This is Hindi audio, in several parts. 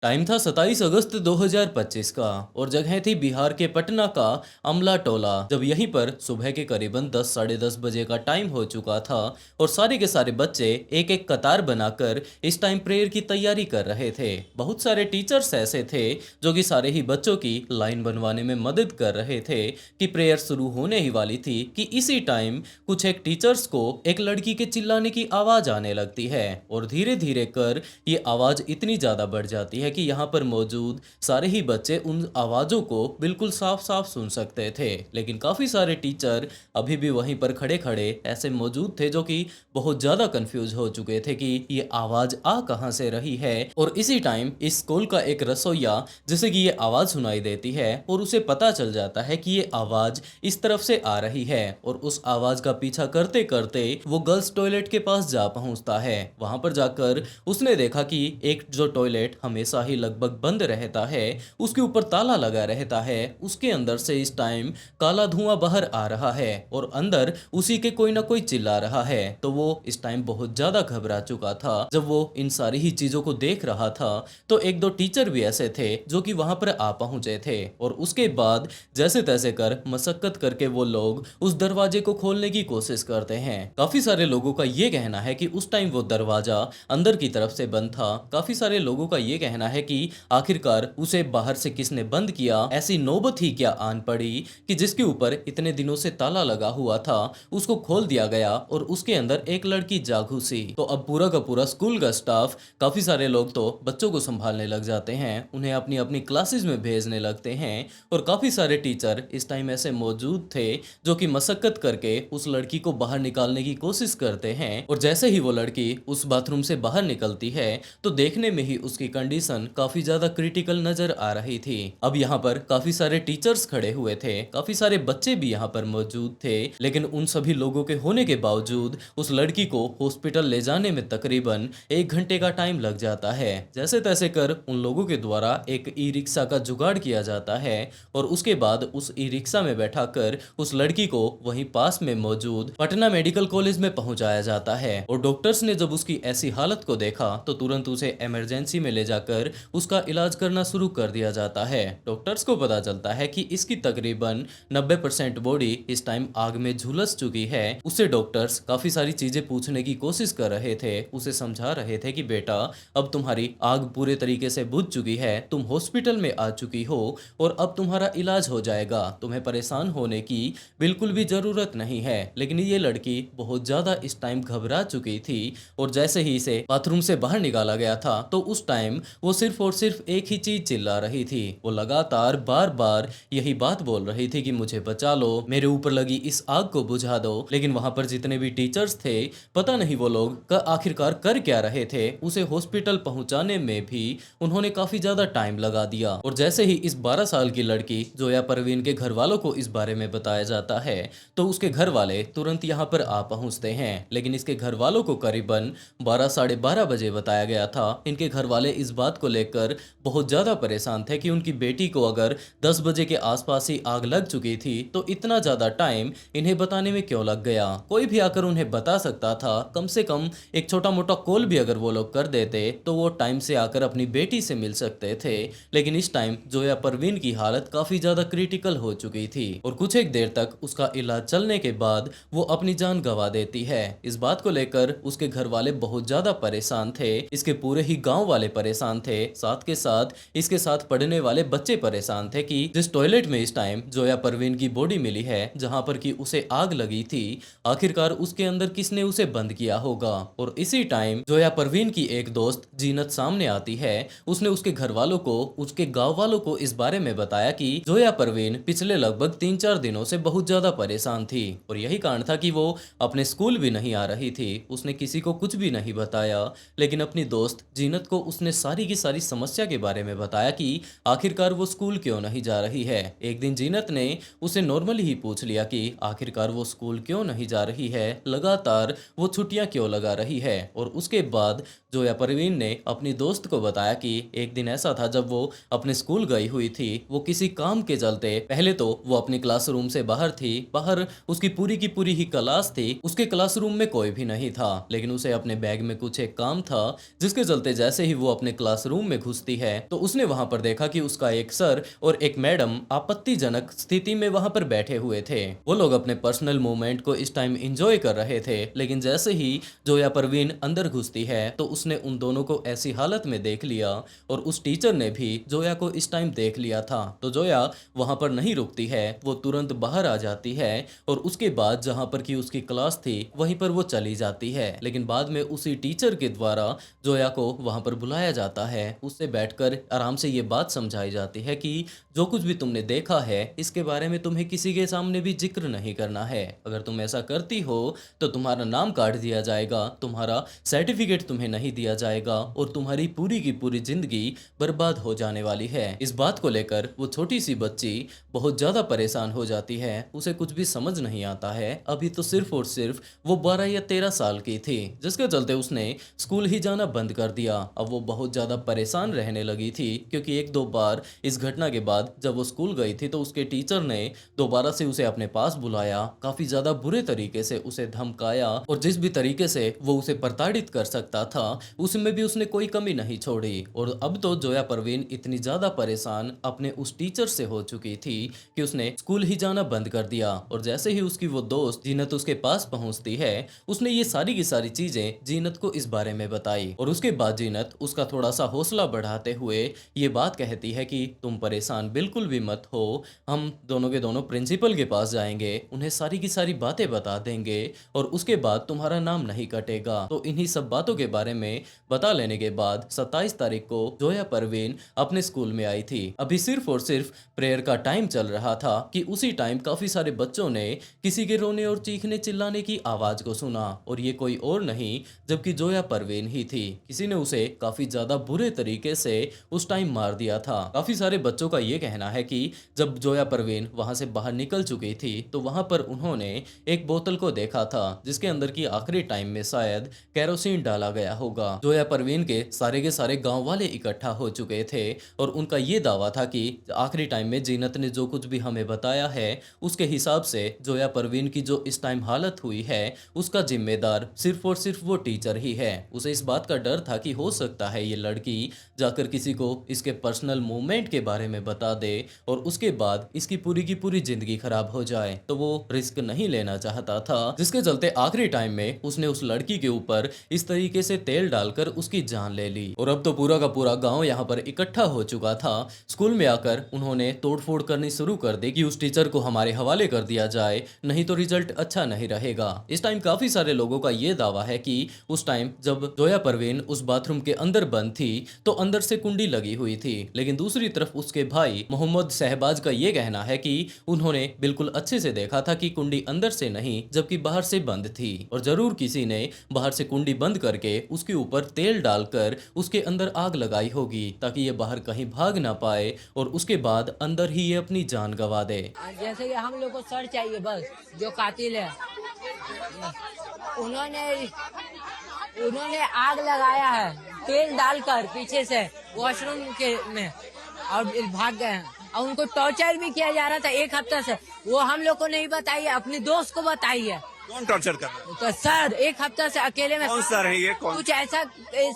टाइम था 27 अगस्त 2025 का और जगह थी बिहार के पटना का अमला टोला। जब यहीं पर सुबह के करीबन 10 साढ़े 10 बजे का टाइम हो चुका था और सारे के सारे बच्चे एक एक कतार बनाकर इस टाइम प्रेयर की तैयारी कर रहे थे। बहुत सारे टीचर्स ऐसे थे जो कि सारे ही बच्चों की लाइन बनवाने में मदद कर रहे थे कि प्रेयर शुरू होने ही वाली थी कि इसी टाइम कुछ एक टीचर्स को एक लड़की के चिल्लाने की आवाज आने लगती है और धीरे धीरे कर ये आवाज इतनी ज्यादा बढ़ जाती है कि यहाँ पर मौजूद सारे ही बच्चे उन आवाजों को बिल्कुल साफ साफ सुन सकते थे। लेकिन काफी सारे टीचर अभी भी वहीं पर खड़े खड़े ऐसे मौजूद थे जो कि बहुत ज्यादा कंफ्यूज हो चुके थे कि ये आवाज आ कहाँ से रही है। और इसी टाइम इस स्कूल का एक रसोइया जिसे कि ये आवाज सुनाई देती है और उसे पता चल जाता है कि ये आवाज इस तरफ से आ रही है और उस आवाज का पीछा करते करते वो गर्ल्स टॉयलेट के पास जा पहुंचता है। वहां पर जाकर उसने देखा कि एक जो टॉयलेट हमेशा ही लगभग बंद रहता है उसके ऊपर ताला लगा रहता है, उसके अंदर से इस टाइम काला धुआं बाहर आ रहा है और अंदर उसी के कोई ना कोई चिल्ला रहा है। तो वो इस टाइम बहुत ज्यादा घबरा चुका था। जब वो इन सारी ही चीजों को देख रहा था तो एक दो टीचर भी ऐसे थे जो कि वहां पर आ पहुंचे थे और उसके बाद जैसे तैसे कर मशक्कत करके वो लोग उस दरवाजे को खोलने की कोशिश करते हैं। काफी सारे लोगों का ये कहना है कि उस टाइम वो दरवाजा अंदर की तरफ से बंद था। काफी सारे लोगों का ये कहना है कि आखिरकार उसे बाहर से किसने बंद किया, ऐसी नौबत ही क्या आन पड़ी कि जिसके ऊपर इतने दिनों से ताला लगा हुआ था उसको खोल दिया गया और उसके अंदर एक लड़की जा घुसी। तो अब पूरा का पूरा स्कूल का स्टाफ, काफी सारे लोग तो बच्चों को संभालने लग जाते हैं, उन्हें अपनी अपनी क्लासेस में भेजने लगते हैं और काफी सारे टीचर इस टाइम ऐसे मौजूद थे जो कि मशक्कत करके उस लड़की को बाहर निकालने की कोशिश करते हैं। और जैसे ही वो लड़की उस बाथरूम से बाहर निकलती है तो देखने में ही उसकी कंडीशन काफी ज्यादा क्रिटिकल नजर आ रही थी। अब यहाँ पर काफी सारे टीचर्स खड़े हुए थे, काफी सारे बच्चे भी यहाँ पर मौजूद थे, लेकिन उन सभी लोगों के होने के बावजूद उस लड़की को हॉस्पिटल ले जाने में तकरीबन 1 घंटे का टाइम लग जाता है। जैसे तैसे कर उन लोगों के द्वारा एक ई रिक्शा का जुगाड़ किया जाता है और उसके बाद उस ई रिक्शा में बैठा कर उस लड़की को वहीं पास में मौजूद पटना मेडिकल कॉलेज में पहुंचाया जाता है। और डॉक्टर्स ने जब उसकी ऐसी हालत को देखा तो तुरंत उसे इमरजेंसी में ले जाकर उसका इलाज करना शुरू कर दिया जाता है। डॉक्टर्स को पता चलता है कि इसकी तकरीबन 90% बॉडी इस टाइम आग में झुलस चुकी है। उससे डॉक्टर्स काफी सारी चीजें पूछने की कोशिश कर रहे थे, उसे समझा रहे थे कि बेटा अब तुम्हारी आग पूरे तरीके से बुझ चुकी है, तुम हॉस्पिटल में आ चुकी हो और अब तुम्हारा इलाज हो जाएगा, तुम्हें परेशान होने की बिल्कुल भी जरूरत नहीं है। लेकिन ये लड़की बहुत ज्यादा इस टाइम घबरा चुकी थी और जैसे ही इसे बाथरूम से बाहर निकाला गया था तो उस टाइम वो सिर्फ और सिर्फ एक ही चीज चिल्ला रही थी। वो लगातार बार बार यही बात बोल रही थी कि मुझे बचा लो, मेरे ऊपर लगी इस आग को बुझा दो। लेकिन वहां पर जितने भी टीचर्स थे, पता नहीं वो लोग आखिरकार कर क्या रहे थे, उसे हॉस्पिटल पहुंचाने में भी उन्होंने काफी ज्यादा टाइम लगा दिया। और जैसे ही इस 12 साल की लड़की जोया परवीन के घर वालों को इस बारे में बताया जाता है तो उसके घर वाले तुरंत यहाँ पर आ पहुंचते हैं। लेकिन इसके घर वालों को करीबन 12 साढ़े 12 बजे बताया गया था। इनके घर वाले इस बात को लेकर बहुत ज्यादा परेशान थे कि उनकी बेटी को अगर 10 बजे के आसपास ही आग लग चुकी थी तो इतना ज्यादा टाइम इन्हें बताने में क्यों लग गया। कोई भी आकर उन्हें बता सकता था, कम से कम एक छोटा मोटा कॉल भी अगर वो लोग कर देते तो वो टाइम से आकर अपनी बेटी से मिल सकते थे। लेकिन इस टाइम जोया परवीन की हालत काफी ज्यादा क्रिटिकल हो चुकी थी और कुछ एक देर तक उसका इलाज चलने के बाद वो अपनी जान गंवा देती है। इस बात को लेकर उसके घर वाले बहुत ज्यादा परेशान थे, इसके पूरे ही गांव वाले परेशान थे, साथ के साथ इसके साथ पढ़ने वाले बच्चे परेशान थे कि जिस टॉयलेट में इस टाइम जोया परवीन की बॉडी मिली है, जहां पर कि उसे आग लगी थी, आखिरकार उसके अंदर किसने उसे बंद किया होगा। और इसी टाइम जोया परवीन की एक दोस्त जीनत सामने आती है। उसने उसके घर वालों को, उसके गांव वालों को इस बारे में बताया कि जोया परवीन पिछले लगभग 3-4 दिनों से बहुत ज्यादा परेशान थी और यही कारण था कि वो अपने स्कूल भी नहीं आ रही थी। उसने किसी को कुछ भी नहीं बताया, लेकिन अपनी दोस्त जीनत को उसने सारी की सारी समस्या के बारे में बताया कि आखिरकार वो स्कूल क्यों नहीं जा रही है। एक दिन जीनत ने उसे नॉर्मली ही पूछ लिया कि आखिरकार वो स्कूल क्यों नहीं जा रही है, लगातार वो छुट्टियां क्यों लगा रही है। और उसके बाद जोया परवीन ने अपनी दोस्त को बताया कि एक दिन ऐसा था जब वो अपने स्कूल गई हुई थी, वो किसी काम के चलते पहले तो वो अपनी क्लासरूम से बाहर थी, बाहर उसकी पूरी की पूरी ही क्लास थी, उसके क्लासरूम में कोई भी नहीं था, लेकिन उसे अपने बैग में कुछ एक काम था जिसके चलते जैसे ही वो अपने क्लासरूम रूम में घुसती है तो उसने वहां पर देखा कि उसका एक सर और एक मैडम आपत्तिजनक स्थिति में वहां पर बैठे हुए थे। वो लोग अपने पर्सनल मोमेंट को इस टाइम एंजॉय कर रहे थे, लेकिन जैसे ही जोया परवीन अंदर घुसती है तो उसने उन दोनों को ऐसी हालत में देख लिया और उस टीचर ने भी जोया को इस टाइम देख लिया था। तो जोया वहां पर नहीं रुकती है, वो तुरंत बाहर आ जाती है और उसके बाद जहां पर की उसकी क्लास थी वहीं पर वो चली जाती है। लेकिन बाद में उसी टीचर के द्वारा जोया को वहां पर बुलाया जाता है, उससे बैठकर आराम से ये बात समझाई जाती है कि जो कुछ भी तुमने देखा है इसके बारे में तुम्हें किसी के सामने भी जिक्र नहीं करना है। अगर तुम ऐसा करती हो तो तुम्हारा नाम काट दिया जाएगा, तुम्हारा सर्टिफिकेट तुम्हें नहीं दिया जाएगा और तुम्हारी पूरी की पूरी जिंदगी बर्बाद हो जाने वाली है। इस बात को लेकर वो छोटी सी बच्ची बहुत ज्यादा परेशान हो जाती है, उसे कुछ भी समझ नहीं आता है। अभी तो सिर्फ और सिर्फ वो 12 या 13 साल की थी, जिसके चलते उसने स्कूल ही जाना बंद कर दिया। अब वो बहुत ज्यादा परेशान रहने लगी थी क्योंकि एक दो बार इस घटना के बाद जब वो स्कूल गई थी तो उसके टीचर ने दोबारा से उसे अपने पास बुलाया, काफी ज्यादा बुरे तरीके से उसे धमकाया और जिस भी तरीके से वो उसे प्रताड़ित कर सकता था उसमें भी उसने कोई कमी नहीं छोड़ी। और अब तो जोया परवीन इतनी ज्यादा परेशान अपने उस टीचर से हो चुकी थी कि उसने स्कूल ही जाना बंद कर दिया। और जैसे ही उसकी वो दोस्त जीनत उसके पास पहुंचती है उसने ये सारी की सारी चीजें जीनत को इस बारे में बताई और उसके बाद जीनत उसका थोड़ा सा हौसला बढ़ाते हुए ये बात कहती है कि तुम परेशान बिल्कुल भी मत हो, हम दोनों के दोनों प्रिंसिपल के पास जाएंगे, उन्हें सारी की सारी बातें बता देंगे और उसके बाद तुम्हारा नाम नहीं कटेगा। तो इन्हीं सब बातों के बारे में बता लेने के बाद 27 तारीख को जोया परवीन अपने स्कूल में आई थी। अभी सिर्फ और सिर्फ प्रेयर का टाइम चल रहा था कि उसी टाइम काफी सारे बच्चों ने किसी के रोने और चीखने चिल्लाने की आवाज को सुना और ये कोई और नहीं जबकि जोया परवीन ही थी। किसी ने उसे काफी ज्यादा बुरे तरीके से उस टाइम मार दिया था। काफी सारे बच्चों का ये कहना है कि जब जोया परवीन वहां से बाहर निकल चुकी थी तो वहां पर उन्होंने एक बोतल को देखा था जिसके अंदर की आखिरी टाइम में शायद केरोसिन डाला गया होगा। जोया परवीन के सारे गांव वाले इकट्ठा हो चुके थे और उनका ये दावा था कि आखिरी टाइम में जीनत ने जो कुछ भी हमें बताया है उसके हिसाब से जोया परवीन की जो इस टाइम हालत हुई है उसका जिम्मेदार सिर्फ और सिर्फ वो टीचर ही है। उसे इस बात का डर था कि हो सकता है ये लड़की जाकर किसी को इसके पर्सनल मूवमेंट के बारे में बता दे और उसके बाद इसकी पूरी की पूरी जिंदगी खराब हो जाए, तो वो रिस्क नहीं लेना चाहता था, जिसके चलते आखिरी टाइम में उसने उस लड़की के ऊपर इस तरीके से तेल डालकर उसकी जान ले ली। और अब तो पूरा का पूरा गांव यहाँ पर इकट्ठा हो चुका था। स्कूल में आकर उन्होंने तोड़फोड़ करनी शुरू कर दी कि उस टीचर को हमारे हवाले कर दिया जाए, नहीं तो रिजल्ट अच्छा नहीं रहेगा। इस टाइम काफी सारे लोगों का ये दावा है कि उस टाइम जब जोया परवीन उस बाथरूम के अंदर बंद थी तो अंदर से कुंडी लगी हुई थी, लेकिन दूसरी तरफ उसके भाई मोहम्मद शहबाज का ये कहना है कि उन्होंने बिल्कुल अच्छे से देखा था कि कुंडी अंदर से नहीं जबकि बाहर से बंद थी और जरूर किसी ने बाहर से कुंडी बंद करके उसके ऊपर तेल डालकर उसके अंदर आग लगाई होगी ताकि ये बाहर कहीं भाग ना पाए और उसके बाद अंदर ही ये अपनी जान गंवा दे। जैसे कि हम लोग को सर चाहिए, बस जो कातिल है उन्होंने आग लगाया है तेल डालकर पीछे से वॉशरूम के में और भाग गए हैं और उनको टॉर्चर भी किया जा रहा था एक हफ्ते से। वो हम लोग को नहीं बताइए, अपने दोस्त को बताइए। कौन टॉर्चर कर रहा है? तो सर एक हफ्ते से अकेले में कौन सर है ये? कौन? कुछ ऐसा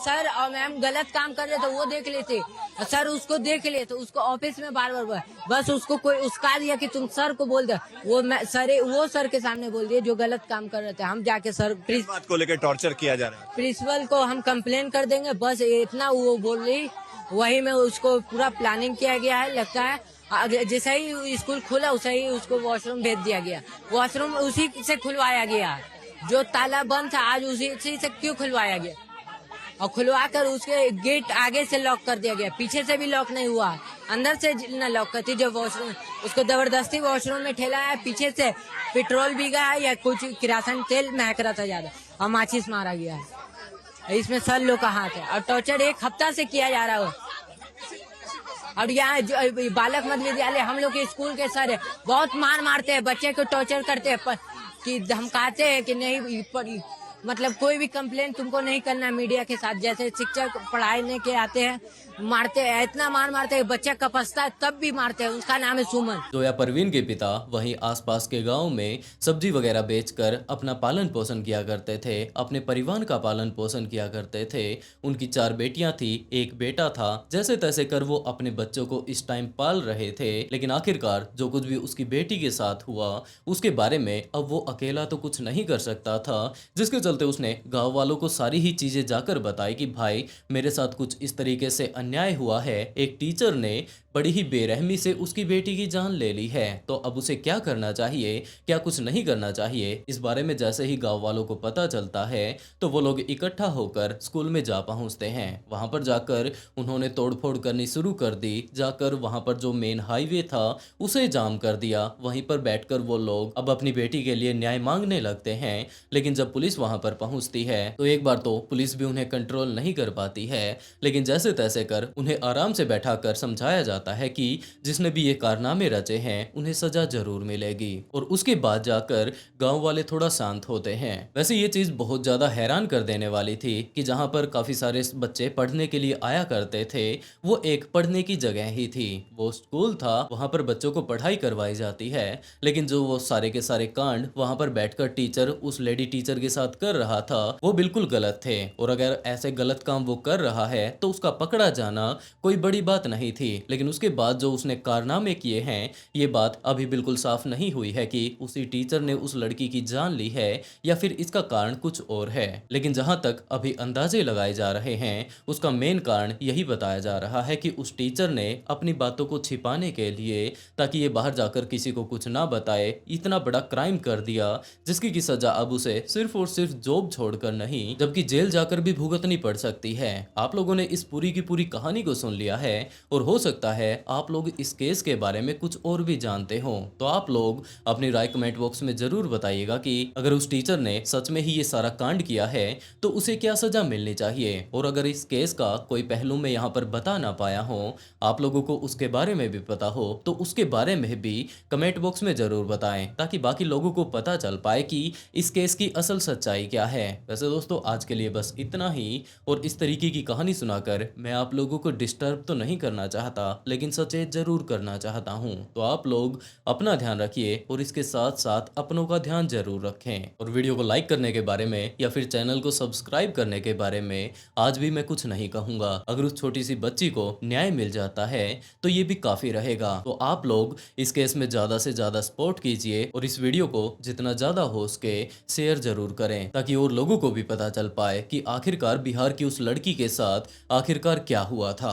सर और मैम गलत काम कर रहे थे वो देख लेते सर, उसको देख ले तो उसको ऑफिस में बार बार बस उसको कोई उसका दिया कि तुम सर को बोल दे, वो सर के सामने बोल दिए जो गलत काम कर रहे थे। हम जाके सर इस बात को लेकर टॉर्चर किया जा रहा है। प्रिंसिपल को हम कंप्लेन कर देंगे, बस इतना वो बोल रही। वही में उसको पूरा प्लानिंग किया गया है, लगता है जैसे ही स्कूल खुला उसे ही उसको वॉशरूम भेज दिया गया। वॉशरूम उसी से खुलवाया गया, जो ताला बंद था आज उसी से क्यों खुलवाया गया और खुलवा कर उसके गेट आगे से लॉक कर दिया गया, पीछे से भी लॉक नहीं हुआ, अंदर से न लॉक करती। जो वॉशरूम उसको जबरदस्ती वॉशरूम में ठेला है, पीछे से पेट्रोल भी गया है या कुछ किरासन तेल महक रहा था ज्यादा और माचिस मारा गया है। इसमें सर लोग का हाथ है और टॉर्चर एक हफ्ता से किया जा रहा है। और यहाँ बालक मध्य विद्यालय हम लोग के स्कूल के सर है, बहुत मार मारते हैं, बच्चे को टॉर्चर करते हैं कि धमकाते हैं कि नहीं मतलब कोई भी कंप्लेन तुमको नहीं करना मीडिया के साथ। जैसे शिक्षक पढ़ाने के आते हैं मारते हैं, इतना मारते हैं, बच्चा कपसता है तब भी मारते हैं। उसका नाम है सुमन। जोया परवीन के पिता वहीं आसपास के गांव में सब्जी वगैरह बेचकर अपना पालन पोषण किया करते थे, अपने परिवार का पालन पोषण किया करते थे। उनकी 4 बेटियां थी, एक बेटा था। जैसे तैसे कर वो अपने बच्चों को इस टाइम पाल रहे थे, लेकिन आखिरकार जो कुछ भी उसकी बेटी के साथ हुआ उसके बारे में अब वो अकेला तो कुछ नहीं कर सकता था, जिसके चलते उसने गाँव वालों को सारी ही चीजें जाकर बताई कि भाई मेरे साथ कुछ इस तरीके से अन्याय हुआ है। एक टीचर ने बड़ी ही बेरहमी से उसकी बेटी की जान ले ली है, तो अब उसे क्या करना चाहिए, क्या कुछ नहीं करना चाहिए, इस बारे में जैसे ही गांव वालों को पता चलता है तो वो लोग इकट्ठा होकर स्कूल में जा पहुंचते हैं। वहां पर जाकर उन्होंने तोड़फोड़ करनी शुरू कर दी। जाकर वहां पर जो मेन हाईवे था उसे जाम कर दिया। वहीं पर बैठकर वो लोग अब अपनी बेटी के लिए न्याय मांगने लगते हैं। लेकिन जब पुलिस वहां पर पहुंचती है तो एक बार तो पुलिस भी उन्हें कंट्रोल नहीं कर पाती है, लेकिन जैसे तैसे कर उन्हें आराम से बैठाकर समझाया जाता है कि जिसने भी ये कारनामे रचे हैं उन्हें सजा जरूर मिलेगी। और उसके बाद जाकर गांव वाले थोड़ा शांत होते हैं। वैसे ये चीज बहुत ज्यादा हैरान कर देने वाली थी कि जहां पर काफी सारे बच्चे पढ़ने के लिए आया करते थे वो एक पढ़ने की जगह ही थी, वो स्कूल था, वहां पर बच्चों को पढ़ाई करवाई जाती है। लेकिन जो वो सारे के सारे कांड वहां पर बैठकर टीचर उस लेडी टीचर के साथ कर रहा था वो बिल्कुल गलत थे। और अगर ऐसे गलत काम वो कर रहा है तो उसका पकड़ा जाना कोई बड़ी बात नहीं थी। लेकिन उसके बाद जो उसने कारनामे किए हैं ये बात अभी बिल्कुल साफ नहीं हुई है कि उसी टीचर ने उस लड़की की जान ली है या फिर इसका कारण कुछ और है। लेकिन जहां तक अभी अंदाजे लगाए जा रहे हैं उसका मेन कारण यही बताया जा रहा है कि उस टीचर ने अपनी बातों को छिपाने के लिए, ताकि ये बाहर जाकर किसी को कुछ ना बताए, इतना बड़ा क्राइम कर दिया जिसकी की सजा अब उसे सिर्फ और सिर्फ जॉब छोड़कर नहीं जबकि जेल जाकर भी भुगतनी पड़ सकती है। आप लोगों ने इस पूरी की पूरी कहानी को सुन लिया है और हो सकता है आप लोग इस केस के बारे में कुछ और भी जानते हो, तो आप लोग अपनी राय कमेंट बॉक्स में जरूर बताइएगा कि अगर उस टीचर ने सच में ही ये सारा कांड किया है तो उसे क्या सजा मिलनी चाहिए। और अगर इस केस का कोई पहलू मैं यहाँ पर बता ना पाया हो, आप लोगों को उसके बारे में भी पता हो, तो उसके बारे में भी कमेंट बॉक्स में जरूर बताएं ताकि बाकी लोगों को पता चल पाए कि इस केस की असल सच्चाई क्या है। वैसे दोस्तों आज के लिए बस इतना ही, और इस तरीके की कहानी सुनाकर मैं आप लोगों को डिस्टर्ब तो नहीं करना चाहता लेकिन सचेत जरूर करना चाहता हूँ। तो आप लोग अपना ध्यान रखिए और इसके साथ साथ अपनों का ध्यान जरूर रखें। और वीडियो को लाइक करने के बारे में या फिर चैनल को सब्सक्राइब करने के बारे में आज भी मैं कुछ नहीं कहूंगा। अगर उस छोटी सी बच्ची को न्याय मिल जाता है तो ये भी काफी रहेगा। तो आप लोग इस केस में ज्यादा से ज्यादा सपोर्ट कीजिए और इस वीडियो को जितना ज्यादा हो सके शेयर जरूर करें ताकि और लोगों को भी पता चल पाए कि आखिरकार बिहार की उस लड़की के साथ आखिरकार क्या हुआ था।